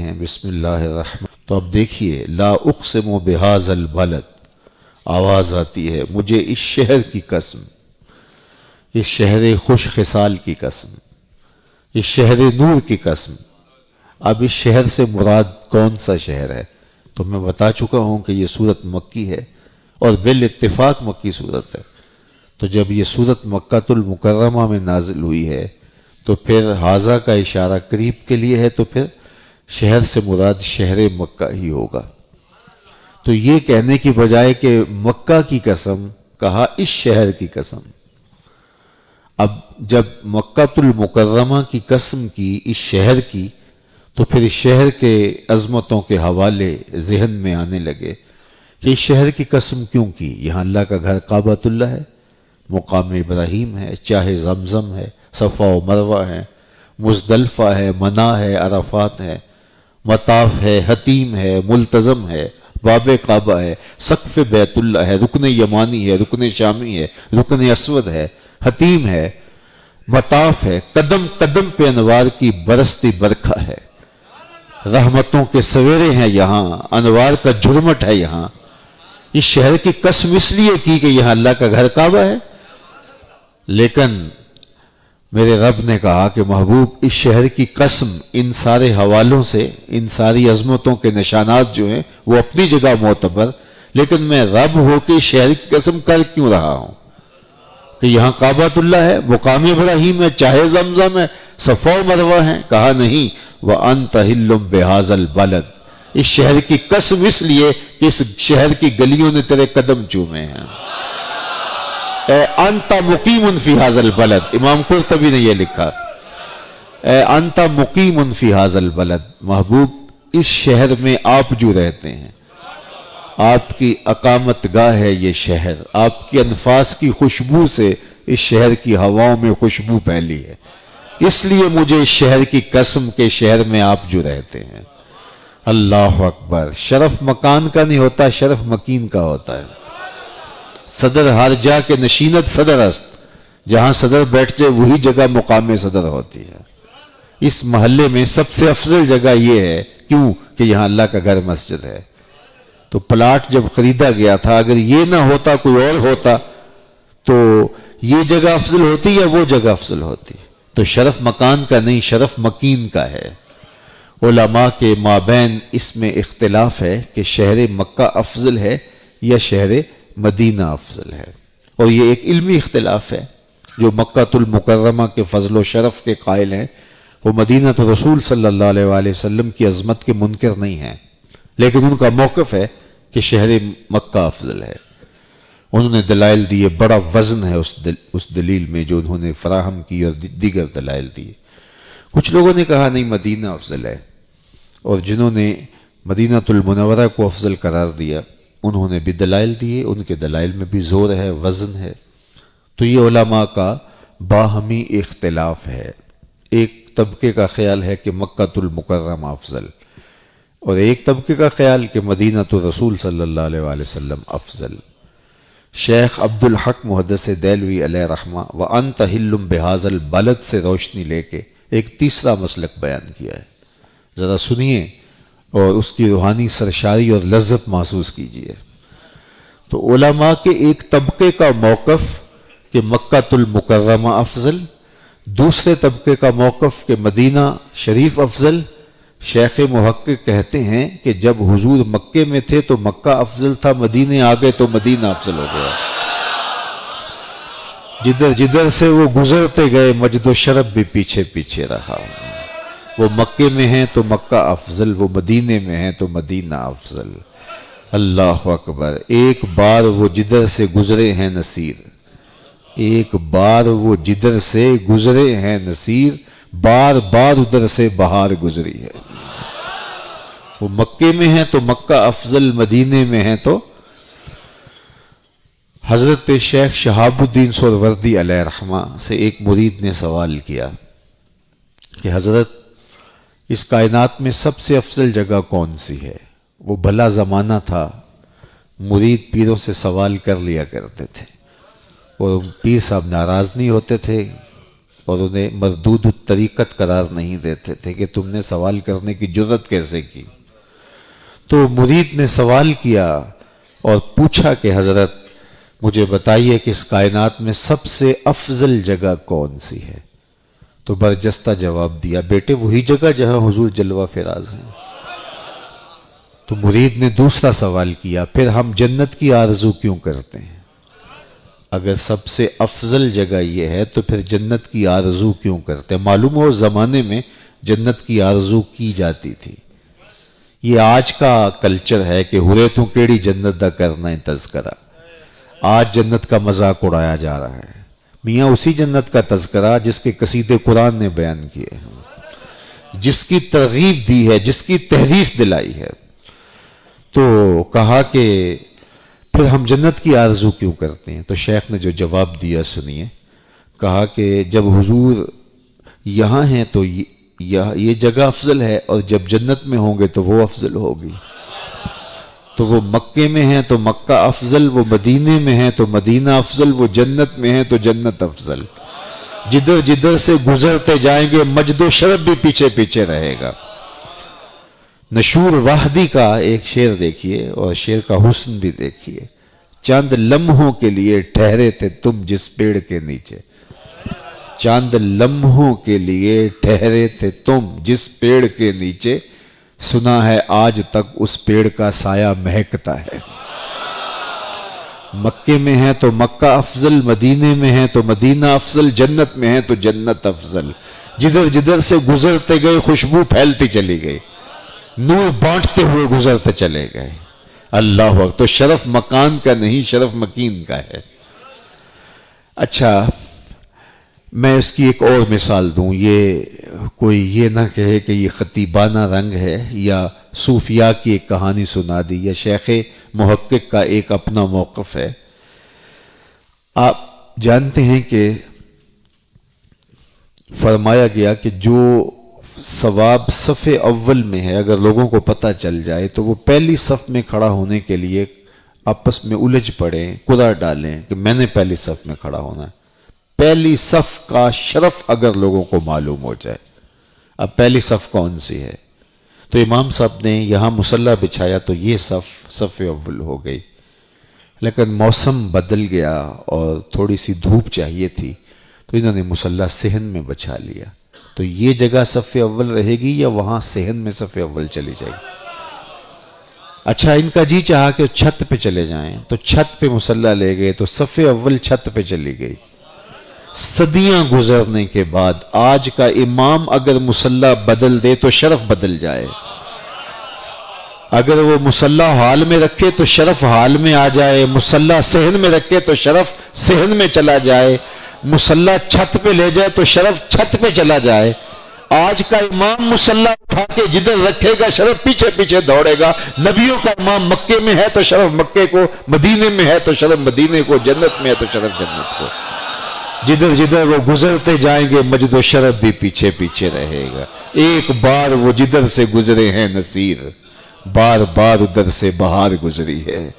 ہیں بسم اللہ الرحمن. تو اب دیکھیے لا اقسم بہذا البلد، آواز آتی ہے مجھے اس شہر کی قسم، اس شہر خوش خصال کی قسم، اس شہر نور کی قسم. اب اس شہر سے مراد کون سا شہر ہے؟ تو میں بتا چکا ہوں کہ یہ سورت مکی ہے اور بالاتفاق مکی سورت ہے. تو جب یہ سورت مکہ المکرمہ میں نازل ہوئی ہے تو پھر حاذا کا اشارہ قریب کے لیے ہے، تو پھر شہر سے مراد شہر مکہ ہی ہوگا. تو یہ کہنے کی بجائے کہ مکہ کی قسم، کہا اس شہر کی قسم. اب جب مکہ المکرمہ کی قسم کی اس شہر کی، تو پھر اس شہر کے عظمتوں کے حوالے ذہن میں آنے لگے کہ اس شہر کی قسم کیوں کی. یہاں اللہ کا گھر کعبۃ اللہ ہے، مقام ابراہیم ہے، چاہے زمزم ہے، صفا و مروہ ہے، مزدلفہ ہے، منا ہے، عرفات ہے، مطاف ہے، حتیم ہے، ملتزم ہے، باب کعبہ ہے، سقف بیت اللہ ہے، رکن یمانی ہے، رکن شامی ہے، رکن اسود ہے، حتیم ہے، مطاف ہے، قدم قدم پہ انوار کی برستی برکھا ہے، رحمتوں کے سویرے ہیں یہاں، انوار کا جھرمٹ ہے یہاں. اس شہر کی قسم اس لیے کی کہ یہاں اللہ کا گھر کعبہ ہے. لیکن میرے رب نے کہا کہ محبوب اس شہر کی قسم ان سارے حوالوں سے، ان ساری عظمتوں کے نشانات جو ہیں وہ اپنی جگہ معتبر، لیکن میں رب ہو کے اس شہر کی قسم کر کیوں رہا ہوں کہ یہاں کعبۃ اللہ ہے، مقام ابراہیم ہے، چاہے زمزم ہے، صفا و مروہ ہے. کہا نہیں، وَأَنْتَ حِلٌّ بِهَذَا الْبَلَدِ، اس شہر کی قسم اس لیے کہ اس شہر کی گلیوں نے تیرے قدم چومے ہیں. اے انت مقیم فی هذا البلد، امام قرطبی نے یہ لکھا، اے انت مقیم فی هذا البلد، محبوب اس شہر میں آپ جو رہتے ہیں، آپ کی اقامت گاہ ہے یہ شہر، آپ کی انفاس کی خوشبو سے اس شہر کی ہواؤں میں خوشبو پھیلی ہے، اس لیے مجھے اس شہر کی قسم کے شہر میں آپ جو رہتے ہیں. اللہ اکبر. شرف مکان کا نہیں ہوتا، شرف مکین کا ہوتا ہے. صدر ہر جا کے نشینت صدر است، جہاں صدر بیٹھ جائے وہی جگہ مقام صدر ہوتی ہے. اس محلے میں سب سے افضل جگہ یہ ہے، کیوں کہ یہاں اللہ کا گھر مسجد ہے. تو پلاٹ جب خریدا گیا تھا، اگر یہ نہ ہوتا کوئی اور ہوتا تو یہ جگہ افضل ہوتی یا وہ جگہ افضل ہوتی. تو شرف مکان کا نہیں، شرف مکین کا ہے. علماء کے مابین اس میں اختلاف ہے کہ شہر مکہ افضل ہے یا شہر مدینہ افضل ہے، اور یہ ایک علمی اختلاف ہے. جو مکہ المکرمہ کے فضل و شرف کے قائل ہیں وہ مدینہ رسول صلی اللہ علیہ وآلہ وسلم کی عظمت کے منکر نہیں ہیں، لیکن ان کا موقف ہے کہ شہر مکہ افضل ہے. انہوں نے دلائل دیے، بڑا وزن ہے اس دلیل میں جو انہوں نے فراہم کی، اور دیگر دلائل دیے. کچھ لوگوں نے کہا نہیں مدینہ افضل ہے، اور جنہوں نے مدینہ المنورہ کو افضل قرار دیا انہوں نے بھی دلائل دیے، ان کے دلائل میں بھی زور ہے، وزن ہے. تو یہ علماء کا باہمی اختلاف ہے. ایک طبقے کا خیال ہے کہ مکہ المکرمہ افضل، اور ایک طبقے کا خیال کہ مدینہ رسول صلی اللہ علیہ وآلہ وسلم افضل. شیخ عبدالحق محدث دہلوی علیہ رحمہ وَأَنْتَ حِلٌّ بِهَذَا الْبَلَدِ سے روشنی لے کے ایک تیسرا مسلک بیان کیا ہے. ذرا سنیے اور اس کی روحانی سرشاری اور لذت محسوس کیجیے. تو علماء کے ایک طبقے کا موقف کہ مکہ المکرمہ افضل، دوسرے طبقے کا موقف کہ مدینہ شریف افضل. شیخ محقق کہتے ہیں کہ جب حضور مکے میں تھے تو مکہ افضل تھا، مدینے آ گئے تو مدینہ افضل ہو گیا. جدھر جدھر سے وہ گزرتے گئے مجد و شرف بھی پیچھے پیچھے رہا. وہ مکے میں ہیں تو مکہ افضل، وہ مدینے میں ہیں تو مدینہ افضل. اللہ اکبر. ایک بار وہ جدھر سے گزرے ہیں نصیر، ایک بار وہ جدھر سے گزرے ہیں نصیر، بار بار ادھر سے بہار گزری ہے. وہ مکے میں ہیں تو مکہ افضل، مدینے میں ہیں تو. حضرت شیخ شہاب الدین سہروردی علیہ رحمہ سے ایک مرید نے سوال کیا کہ حضرت اس کائنات میں سب سے افضل جگہ کون سی ہے؟ وہ بھلا زمانہ تھا، مرید پیروں سے سوال کر لیا کرتے تھے اور پیر صاحب ناراض نہیں ہوتے تھے، اور انہیں مردود الطریقت قرار نہیں دیتے تھے کہ تم نے سوال کرنے کی جرت کیسے کی. تو مرید نے سوال کیا اور پوچھا کہ حضرت مجھے بتائیے کہ اس کائنات میں سب سے افضل جگہ کون سی ہے؟ تو برجستہ جواب دیا، بیٹے وہی جگہ جہاں حضور جلوہ فراز ہیں. تو مرید نے دوسرا سوال کیا، پھر ہم جنت کی آرزو کیوں کرتے ہیں؟ اگر سب سے افضل جگہ یہ ہے تو پھر جنت کی آرزو کیوں کرتے ہیں؟ معلوم ہو اس زمانے میں جنت کی آرزو کی جاتی تھی. یہ آج کا کلچر ہے کہ ہورے تو کیڑی جنت دا کرنا ہے تذکرہ. آج جنت کا مذاق اڑایا جا رہا ہے. میاں اسی جنت کا تذکرہ جس کے قصیدے قرآن نے بیان کیے ہیں، جس کی ترغیب دی ہے، جس کی تحریص دلائی ہے. تو کہا کہ پھر ہم جنت کی آرزو کیوں کرتے ہیں؟ تو شیخ نے جو جواب دیا سنیے. کہا کہ جب حضور یہاں ہیں تو یہ جگہ افضل ہے، اور جب جنت میں ہوں گے تو وہ افضل ہوگی. تو وہ مکے میں ہیں تو مکہ افضل، وہ مدینے میں ہیں تو مدینہ افضل، وہ جنت میں ہیں تو جنت افضل. جدھر جدھر سے گزرتے جائیں گے مجد و شرف بھی پیچھے پیچھے رہے گا. نشور واحدی کا ایک شعر دیکھیے اور شعر کا حسن بھی دیکھیے. چند لمحوں کے لیے ٹھہرے تھے تم جس پیڑ کے نیچے. چند لمحوں کے لیے ٹھہرے تھے تم جس پیڑ کے نیچے، سنا ہے آج تک اس پیڑ کا سایہ مہکتا ہے. مکے میں ہے تو مکہ افضل، مدینے میں ہے تو مدینہ افضل، جنت میں ہے تو جنت افضل. جدھر جدھر سے گزرتے گئے خوشبو پھیلتی چلی گئی، نور بانٹتے ہوئے گزرتے چلے گئے. اللہ اکبر. تو شرف مکان کا نہیں، شرف مکین کا ہے. اچھا میں اس کی ایک اور مثال دوں. یہ کوئی یہ نہ کہے کہ یہ خطیبانہ رنگ ہے یا صوفیاء کی ایک کہانی سنا دی یا شیخ محقق کا ایک اپنا موقف ہے. آپ جانتے ہیں کہ فرمایا گیا کہ جو ثواب صف اول میں ہے اگر لوگوں کو پتہ چل جائے تو وہ پہلی صف میں کھڑا ہونے کے لیے آپس میں الجھ پڑیں، قرعہ ڈالیں کہ میں نے پہلی صف میں کھڑا ہونا ہے. پہلی صف کا شرف اگر لوگوں کو معلوم ہو جائے. اب پہلی صف کون سی ہے؟ تو امام صاحب نے یہاں مصلی بچھایا تو یہ صف اول ہو گئی. لیکن موسم بدل گیا اور تھوڑی سی دھوپ چاہیے تھی تو انہوں نے مصلی صحن میں بچھا لیا. تو یہ جگہ صف اول رہے گی یا وہاں صحن میں صف اول چلی جائے گی؟ اچھا ان کا جی چاہا کہ چھت پہ چلے جائیں تو چھت پہ مصلی لے گئے تو صف اول چھت پہ چلی گئی. صدیاں گزرنے کے بعد آج کا امام اگر مصلی بدل دے تو شرف بدل جائے. اگر وہ مصلی حال میں رکھے تو شرف حال میں آ جائے، مصلی صحن میں رکھے تو شرف صحن میں چلا جائے، مصلی چھت پہ لے جائے تو شرف چھت پہ چلا جائے. آج کا امام مصلی اٹھا کے جدھر رکھے گا شرف پیچھے پیچھے دوڑے گا. نبیوں کا امام مکے میں ہے تو شرف مکے کو، مدینے میں ہے تو شرف مدینے کو، جنت میں ہے تو شرف جنت کو. جدھر جدھر وہ گزرتے جائیں گے مجد و شرف بھی پیچھے پیچھے رہے گا. ایک بار وہ جدھر سے گزرے ہیں نصیر، بار بار ادھر سے بہار گزری ہے.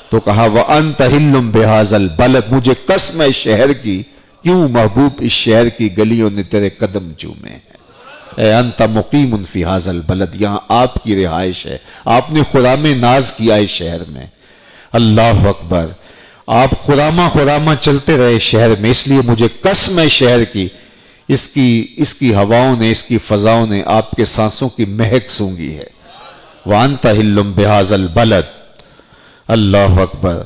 تو کہا وَأَنْتَ حِلٌّ بِهَذَا الْبَلَدِ، مجھے قسم ہے شہر کی، کیوں محبوب اس شہر کی گلیوں نے تیرے قدم چومے ہیں. اے انت مقیم فی هذا البلد، یہاں آپ کی رہائش ہے، آپ نے خرام ناز کیا اس شہر میں. اللہ اکبر. آپ خرامہ چلتے رہے شہر میں، اس لیے مجھے قسم ہے شہر کی، اس کی ہواؤں نے، اس کی فضاؤں نے آپ کے سانسوں کی مہک سونگھی ہے. وَأَنْتَ حِلٌّ بِهَذَا الْبَلَدِ. اللہ اکبر.